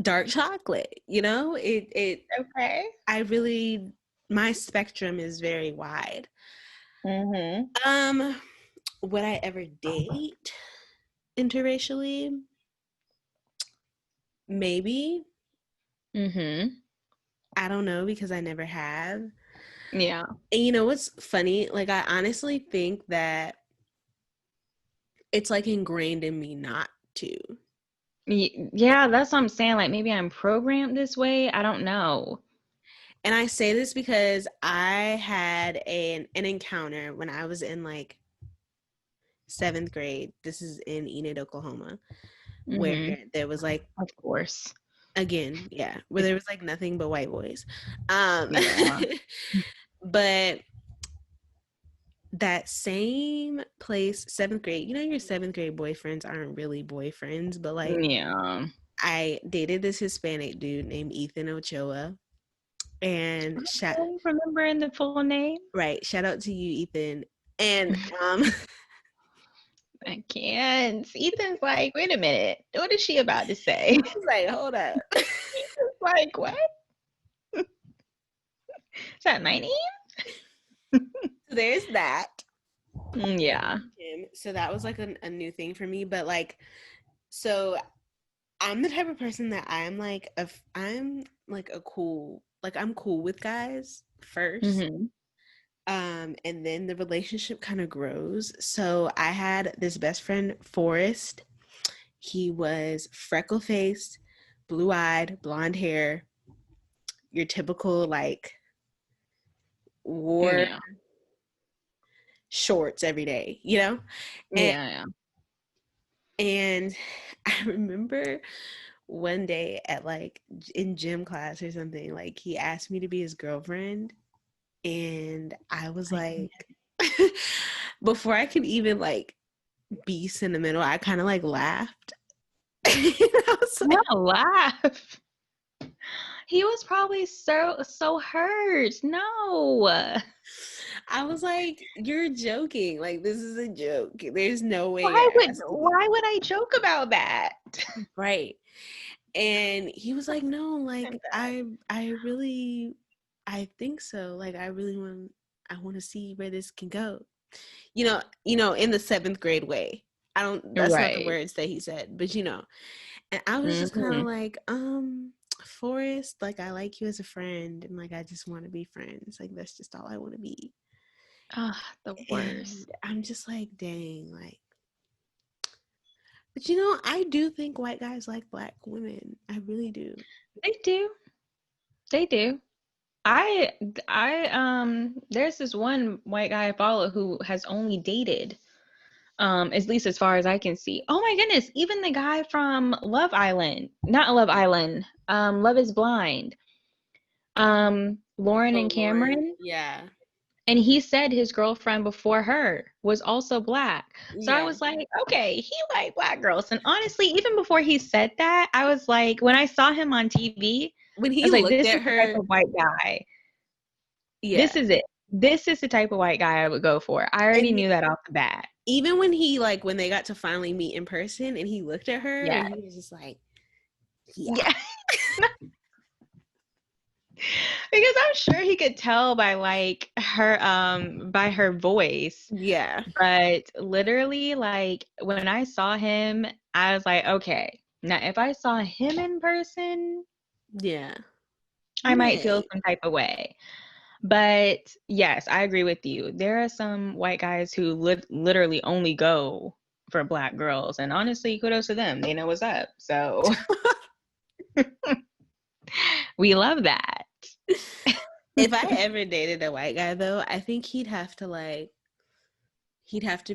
dark chocolate. You know, it Okay. I really my spectrum is very wide. Mm-hmm. Would I ever date interracially? Maybe. Mm-hmm. I don't know because I never have. Yeah. And you know what's funny? Like I honestly think that it's like ingrained in me not to. Yeah, that's what I'm saying. Like maybe I'm programmed this way. I don't know. And I say this because I had an encounter when I was in like 7th grade. This is in Enid, Oklahoma, where Mm-hmm. there was like Of course. again, yeah, where there was like nothing but white boys. Um Yeah. but that same place, 7th grade, you know, your 7th grade boyfriends aren't really boyfriends, but like Yeah. I dated this Hispanic dude named Ethan Ochoa. And Okay, remembering the full name? shout out to you, Ethan. And I can't. Ethan's like, wait a minute. What is she about to say? I was like, hold up. Ethan's like, what? Is that my name? There's that. Yeah. So that was like a new thing for me. But like, so I'm the type of person that I'm like, I'm like I'm cool with guys 1st. Mm-hmm. And then the relationship kind of grows. So I had this best friend, Forrest. He was freckle faced, blue eyed, blonde hair, your typical like wore Yeah. shorts every day, you know? And Yeah. and I remember one day at like in gym class or something, like he asked me to be his girlfriend, and I was like, before I could even like be sentimental, I kind of like laughed. I was like, Not laugh. He was probably so hurt. No. I was like, you're joking. Like, this is a joke. There's no way you're asking me. Why would I joke about that? Right. And he was like, no, like I really I think so. Like I want to see where this can go. In the 7th grade way. That's not the Right. words that he said, but And I was just kind of Mhm. like, Forrest, like I like you as a friend, and like I just want to be friends. Like that's just all I want to be. Ah, the And worst. I'm just like, dang, like, but I do think white guys like black women. I really do. They do. They do. There's this one white guy I follow who has only dated, at least as far as I can see. Oh my goodness, even the guy from Love Island, not Love Island, Love is Blind, Lauren Oh, and Lauren. Cameron. Yeah. And he said his girlfriend before her was also black. So I Yeah. was like, okay, he like black girls. And honestly, even before he said that, I was like, when I saw him on TV, When I he was like, looked this at is the type her, of white guy. yeah. This is it. This is the type of white guy I would go for. I already And knew that off the bat. even when when they got to finally meet in person and he looked at her Yeah. and he was just like, yeah. Yeah. Because I'm sure he could tell by like by her voice. Yeah. But literally, like when I saw him, I was like, okay, now if I saw him in person, Yeah. I might feel Right. some type of way. But yes, I agree with you. There are some white guys who literally only go for black girls. And honestly, kudos to them. They know what's up. So we love that. If I ever dated a white guy though, I think he'd have to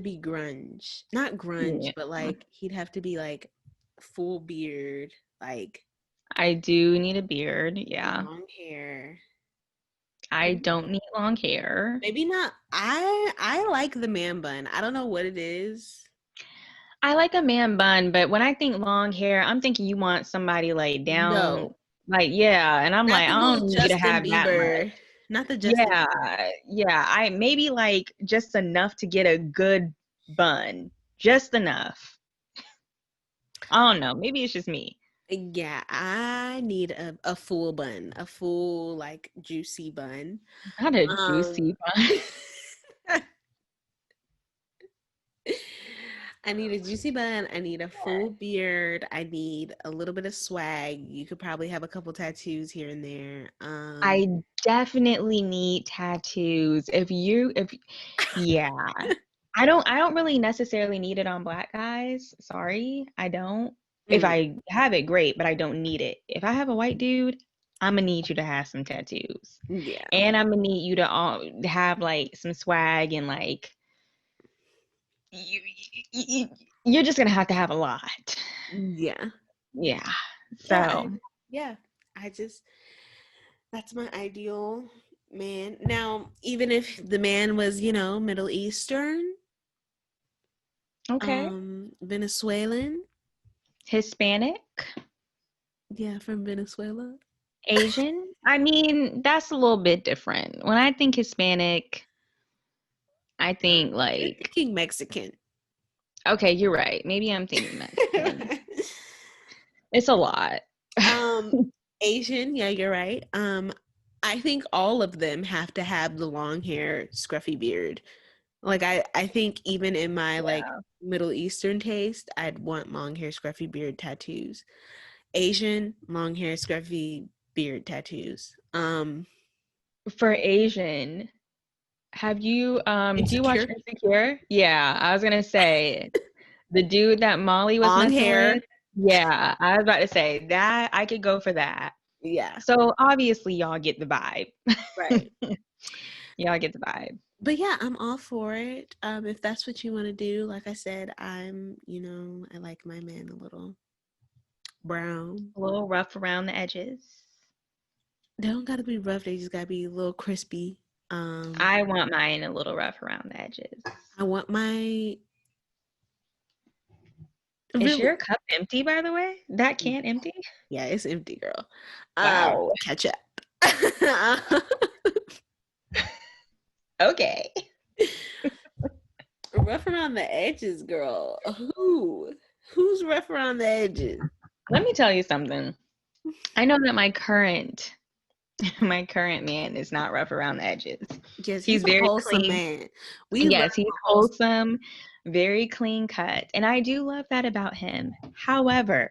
be grunge. Not grunge, Yeah. but like he'd have to be like full beard, like I do need a beard. Yeah. long hair. I don't need long hair. Maybe not. I like the man bun. I don't know what it is. I like a man bun, but when I think long hair, I'm thinking you want somebody like down, No, like, yeah. And I'm not like, the I little don't need you to Justin have that much. Bieber. Not the Justin Yeah, Bieber. yeah. I maybe like just enough to get a good bun. Just enough. I don't know. Maybe it's just me. Yeah, I need a full bun, a full like juicy bun. Not a Um, juicy bun. I need a juicy bun. I need a full beard. I need a little bit of swag. You could probably have a couple tattoos here and there. I definitely need tattoos. Yeah. I don't really necessarily need it on black guys. Sorry, I don't. If mm, I have it, great, but I don't need it. If I have a white dude, I'm gonna need you to have some tattoos, yeah, and I'm gonna need you to have like some swag and like you, you you're just gonna have to have a lot. yeah, Yeah. yeah, So yeah. I just that's my ideal man. Now, even if the man was, Middle Eastern, okay, Venezuelan, Hispanic, yeah, from Venezuela. Asian. I mean, that's a little bit different. When I think Hispanic, I think You're like, thinking Mexican. okay, you're right. Maybe I'm thinking Mexican. It's a lot. um, Asian, yeah, you're right. I think all of them have to have the long hair, scruffy beard. Like I think even in my like Yeah. Middle Eastern taste, I'd want long hair, scruffy beard tattoos. Asian, long hair, scruffy beard tattoos. For Asian, do you watch Insecure, Insecure? Yeah, I was gonna say the dude that Molly was long messing hair. with. Yeah, I was about to say that I could go for that. Yeah. So obviously y'all get the vibe. Right. Y'all get the vibe. But yeah, I'm all for it. If that's what you want to do, like I said, I'm, I like my man a little brown. A little rough around the edges. They don't gotta be rough, they just gotta be a little crispy. I want mine a little rough around the edges. I want my Is really your cup empty, by the way? That can empty? yeah, it's empty, girl. Wow. Catch up. Okay. Rough around the edges, girl. Who's rough around the edges? Let me tell you something. I know that my current man is not rough around the edges. Yes, He's he's a very wholesome clean. man. Yes, he's wholesome, very clean cut. And I do love that about him. However,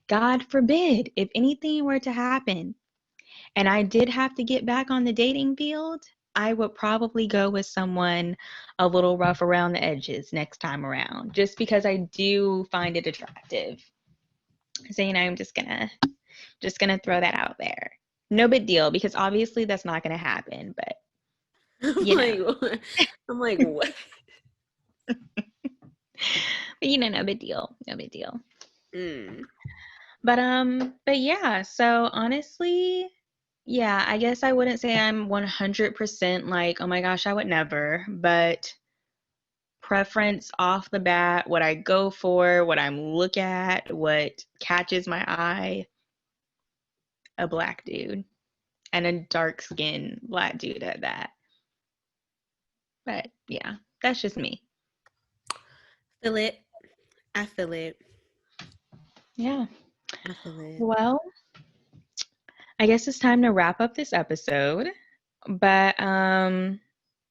God forbid, if anything were to happen and I did have to get back on the dating field, I would probably go with someone a little rough around the edges next time around, just because I do find it attractive. So, I'm just gonna throw that out there. No big deal, because obviously that's not gonna happen, but I'm like, what? But no big deal. No big deal. Mm. But yeah, so honestly, yeah, I guess I wouldn't say I'm 100% like, oh my gosh, I would never, but preference off the bat, what I go for, what I'm look at, what catches my eye, a black dude, and a dark skinned black dude at that. But yeah, that's just me. Feel it. I feel it. Yeah. I feel it. Well, I guess it's time to wrap up this episode, but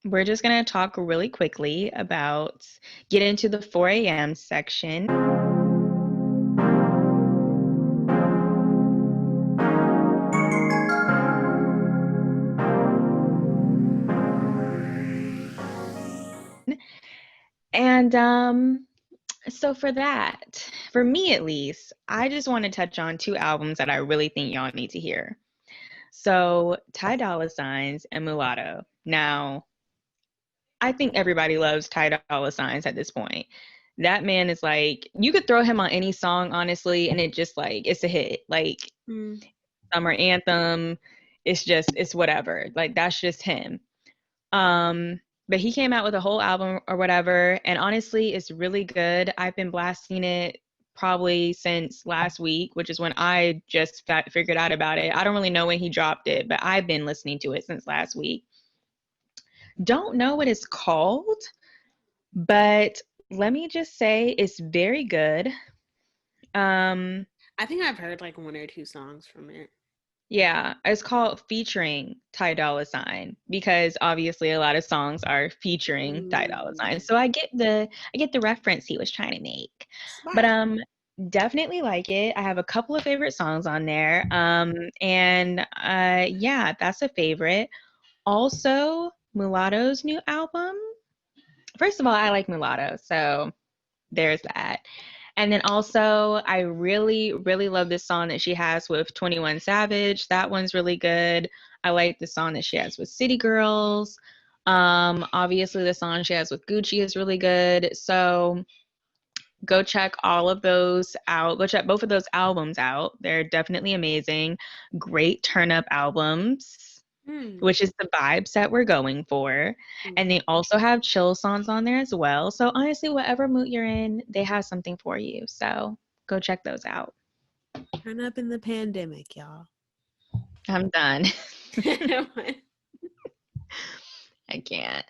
we're just going to talk really quickly get into the 4 a.m. section. And so for me at least, I just want to touch on 2 albums that I really think y'all need to hear. So Ty Dolla $ign's and Mulatto. Now, I think everybody loves Ty Dolla $ign at this point. That man is like, you could throw him on any song, honestly, and it just like, it's a hit. Like, summer anthem, it's whatever. Like, that's just him. But he came out with a whole album or whatever, and honestly, it's really good. I've been blasting it probably since last week, which is when I just figured out about it. I don't really know when he dropped it, but I've been listening to it since last week. Don't know what it's called, but let me just say it's very good. I think I've heard like 1 or 2 songs from it. Yeah, it's called Featuring Ty Dolla $ign, because obviously a lot of songs are featuring Ty Dolla $ign. So I get the reference he was trying to make. Smart. But definitely like it. I have a couple of favorite songs on there. And yeah, that's a favorite. Also, Mulatto's new album. First of all, I like Mulatto, so there's that. And then also, I really, really love this song that she has with 21 Savage. That one's really good. I like the song that she has with City Girls. Obviously, the song she has with Gucci is really good. So go check all of those out. Go check both of those albums out. They're definitely amazing. Great turn-up albums, which is the vibes that we're going for. And they also have chill songs on there as well. So honestly, whatever mood you're in, they have something for you. So go check those out. Turn up in the pandemic, y'all. I'm done. I can't.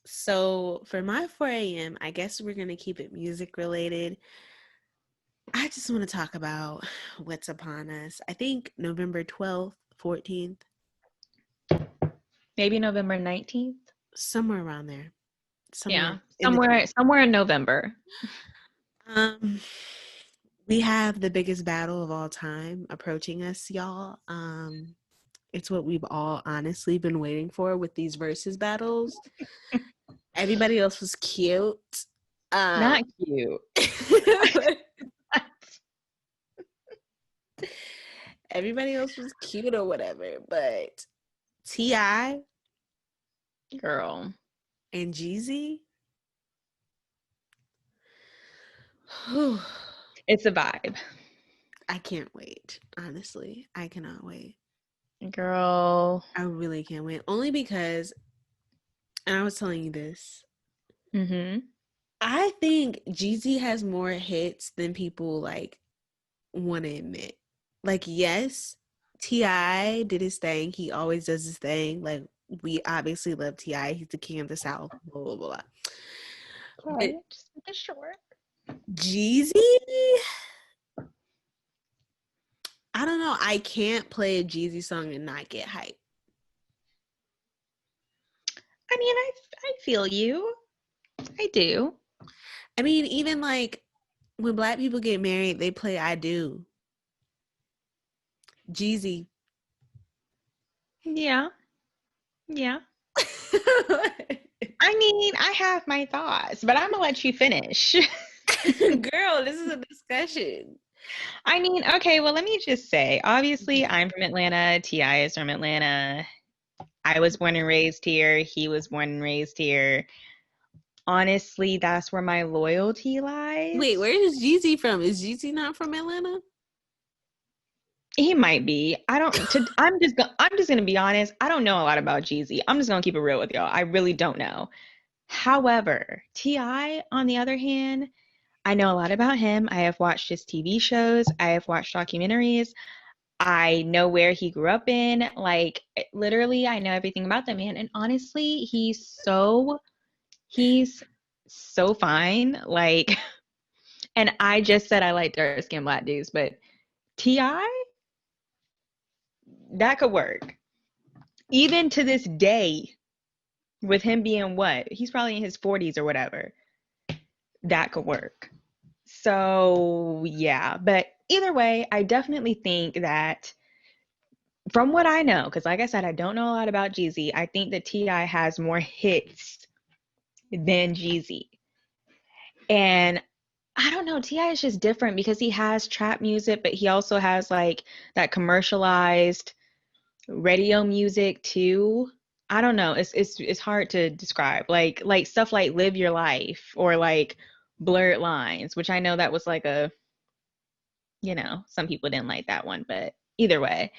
So for my 4 a.m., I guess we're going to keep it music related. I just want to talk about what's upon us. I think November 12th, 14th. Maybe November 19th. Somewhere around there. Somewhere in November. We have the biggest battle of all time approaching us, y'all. It's what we've all honestly been waiting for with these versus battles. Everybody else was cute. Not cute. Everybody else was cute or whatever, but T.I. Girl. and Jeezy. It's a vibe. I can't wait. Honestly, I cannot wait. Girl. I really can't wait. Only because, and I was telling you this, Mm-hmm. I think Jeezy has more hits than people like want to admit. Like, yes, T.I. did his thing. He always does his thing. Like, we obviously love T.I. He's the king of the South. Blah blah blah. But Okay, just make it short. Jeezy, I don't know. I can't play a Jeezy song and not get hype. I mean, I feel you. I do. I mean, even like when Black people get married, they play "I Do." Jeezy. Yeah. Yeah. I mean, I have my thoughts, but I'm gonna let you finish. Girl, this is a discussion. I mean, okay, well, let me just say, obviously, I'm from Atlanta. T.I. is from Atlanta. I was born and raised here. He was born and raised here. Honestly, that's where my loyalty lies. Wait, where is Jeezy from? Is Jeezy not from Atlanta? He might be. I'm just gonna be honest. I don't know a lot about Jeezy. I'm just gonna keep it real with y'all. I really don't know. However, T.I., on the other hand, I know a lot about him. I have watched his TV shows. I have watched documentaries. I know where he grew up in. Like, literally, I know everything about that man. And honestly, he's so fine. Like, and I just said I like dark skinned black dudes, but T.I., that could work. Even to this day, with him being what? He's probably in his 40s or whatever. That could work. So, yeah. But either way, I definitely think that from what I know, because like I said, I don't know a lot about Jeezy, I think that T.I. has more hits than Jeezy. And I don't know, T.I. is just different because he has trap music, but he also has like that commercialized radio music too. I don't know. It's hard to describe. Like stuff like Live Your Life or like Blurred Lines, which I know that was like some people didn't like that one, but either way.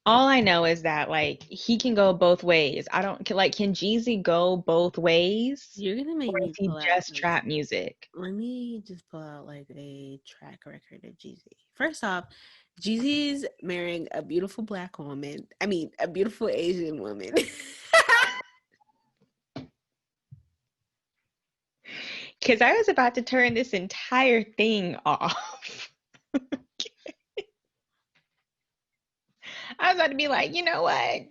All I know is that like he can go both ways. I don't like can Jeezy go both ways? You're gonna make Or me is he pull out just this. trap music? Let me just pull out like a track record of Jeezy. First off, Jeezy's marrying a beautiful black woman. I mean, a beautiful Asian woman. Because I was about to turn this entire thing off. I was about to be like, you know what?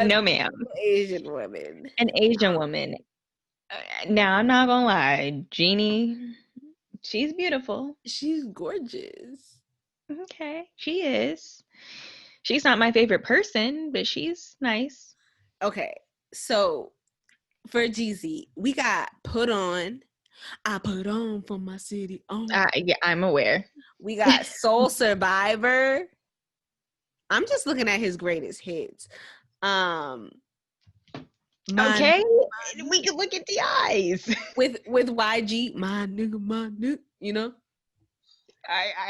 No, ma'am. Asian woman. An Asian woman. Now, I'm not gonna lie, Jeannie, she's beautiful. She's gorgeous. Okay, she is. She's not my favorite person, but she's nice. Okay, so for Jeezy, we got Put On. I put on for my city on. Yeah, I'm aware. We got Soul Survivor. I'm just looking at his greatest hits. Okay, we can look at the eyes. with YG, my nigga, you know.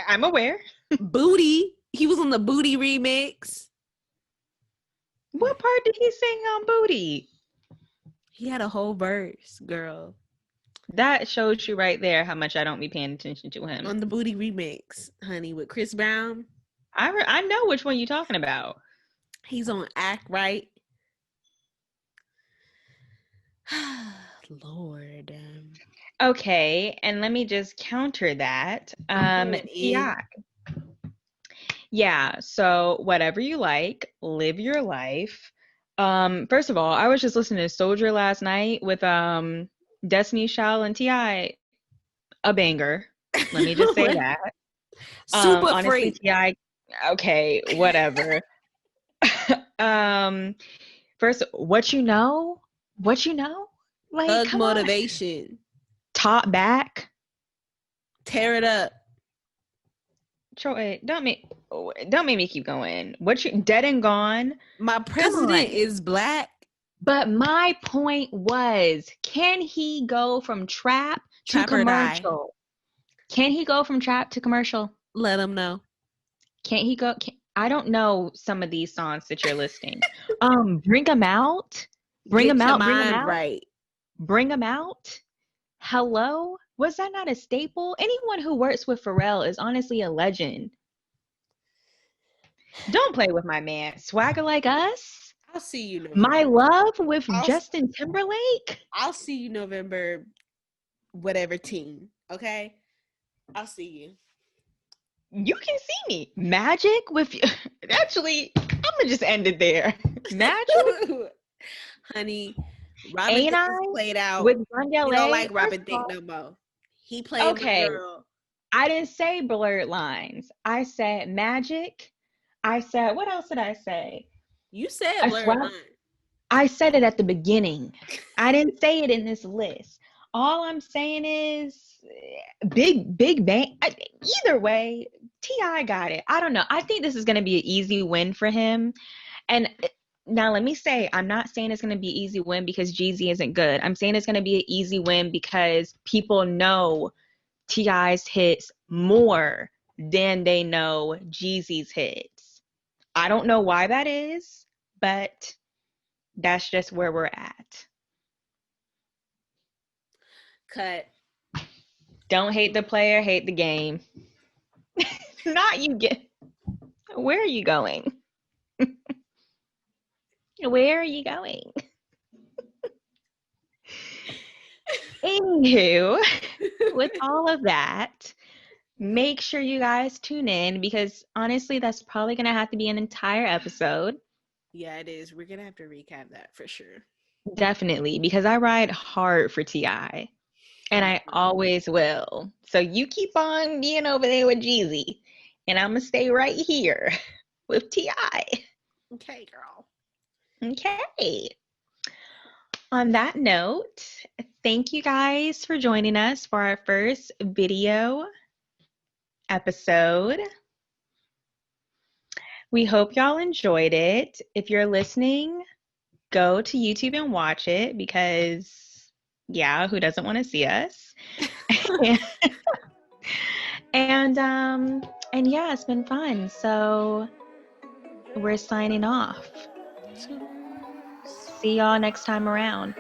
I'm aware. Booty. He was on the Booty remix. What part did he sing on Booty? He had a whole verse, girl. That shows you right there how much I don't be paying attention to him. On the Booty remix, honey, with Chris Brown. I know which one you're talking about. He's on Act Right. Lord. Okay, and let me just counter that. Yeah. Yeah, so whatever you like, live your life. First of all, I was just listening to Soldier last night with Destiny's Child and T.I. A banger. Let me just say that. Super honestly, free. T.I. Okay, whatever. First, what you know? Like, Hug come motivation. on. Top back. Tear it up. Troy, don't make me keep going. What you dead and gone? My Come president on. is black. But my point was, can he go from trap to Trap or die. commercial? Can he go from trap to commercial? Let him know. Can't he go? I don't know some of these songs that you're listing. Bring them out. Bring Get them your out. Bring them mind out. right. Bring them out. Hello? Was that not a staple? Anyone who works with Pharrell is honestly a legend. Don't play with my man. Swagger Like Us. I'll see you November. My Love with Justin Timberlake. I'll see you November, whatever team. Okay, I'll see you. You can see me. Magic with actually, I'm gonna just end it there. Magic, Honey, Robin Ain't Thicke I? is played out. With Grundle. We don't like First Robin of Thicke all, no more. He played okay, my girl. I didn't say blurred lines. I said Magic. I said, what else did I say? You said I blurred swear, line. I said it at the beginning. I didn't say it in this list. All I'm saying is big bang. Either way, T.I. got it. I don't know. I think this is going to be an easy win for him. And now let me say, I'm not saying it's going to be an easy win because Jeezy isn't good. I'm saying it's going to be an easy win because people know T.I.'s hits more than they know Jeezy's hits. I don't know why that is, but that's just where we're at. Cut. Don't hate the player, hate the game. Not you get. Where are you going? Where are you going? Anywho, with all of that, make sure you guys tune in because honestly, that's probably going to have to be an entire episode. Yeah, it is. We're gonna have to recap that for sure. Definitely, because I ride hard for T.I. and I always will. So you keep on being over there with Jeezy, and I'm going to stay right here with T.I. Okay, girl. Okay. On that note, thank you guys for joining us for our first video episode. We hope y'all enjoyed it. If you're listening, go to YouTube and watch it because, yeah, who doesn't want to see us? and yeah, it's been fun. So we're signing off. See y'all next time around.